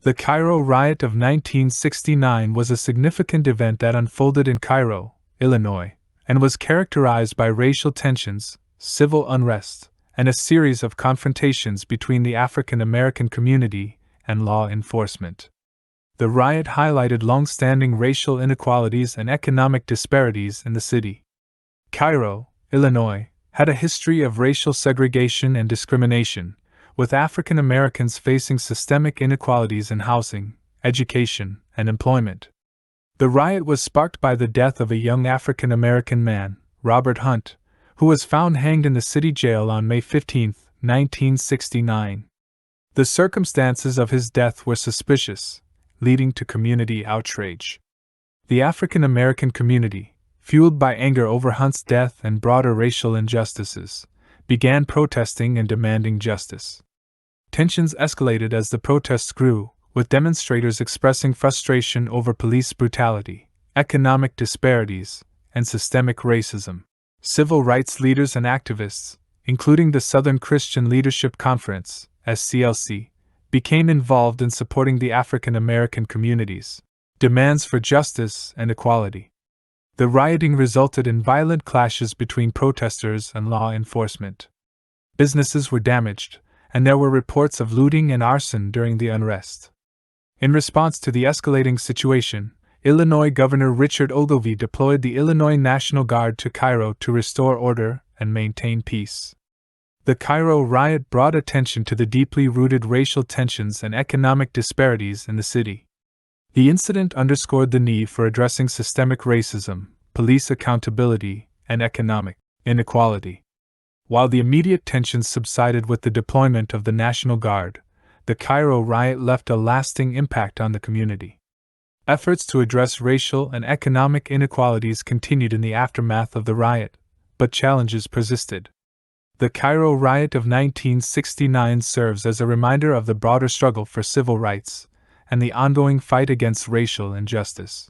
The Cairo riot of 1969 was a significant event that unfolded in Cairo, Illinois, and was characterized by racial tensions, civil unrest, and a series of confrontations between the African American community and law enforcement. The riot highlighted long-standing racial inequalities and economic disparities in the city. Cairo, Illinois, had a history of racial segregation and discrimination, with African Americans facing systemic inequalities in housing, education, and employment. The riot was sparked by the death of a young African American man, Robert Hunt, who was found hanged in the city jail on May 15, 1969. The circumstances of his death were suspicious, leading to community outrage. The African American community, fueled by anger over Hunt's death and broader racial injustices, began protesting and demanding justice. Tensions escalated as the protests grew, with demonstrators expressing frustration over police brutality, economic disparities, and systemic racism. Civil rights leaders and activists, including the Southern Christian Leadership Conference, SCLC, became involved in supporting the African American community's demands for justice and equality. The rioting resulted in violent clashes between protesters and law enforcement. Businesses were damaged, and there were reports of looting and arson during the unrest. In response to the escalating situation, Illinois Governor Richard Ogilvie deployed the Illinois National Guard to Cairo to restore order and maintain peace. The Cairo riot brought attention to the deeply rooted racial tensions and economic disparities in the city. The incident underscored the need for addressing systemic racism, police accountability, and economic inequality. While the immediate tensions subsided with the deployment of the National Guard, the Cairo riot left a lasting impact on the community. Efforts to address racial and economic inequalities continued in the aftermath of the riot, but challenges persisted. The Cairo riot of 1969 serves as a reminder of the broader struggle for civil rights and the ongoing fight against racial injustice.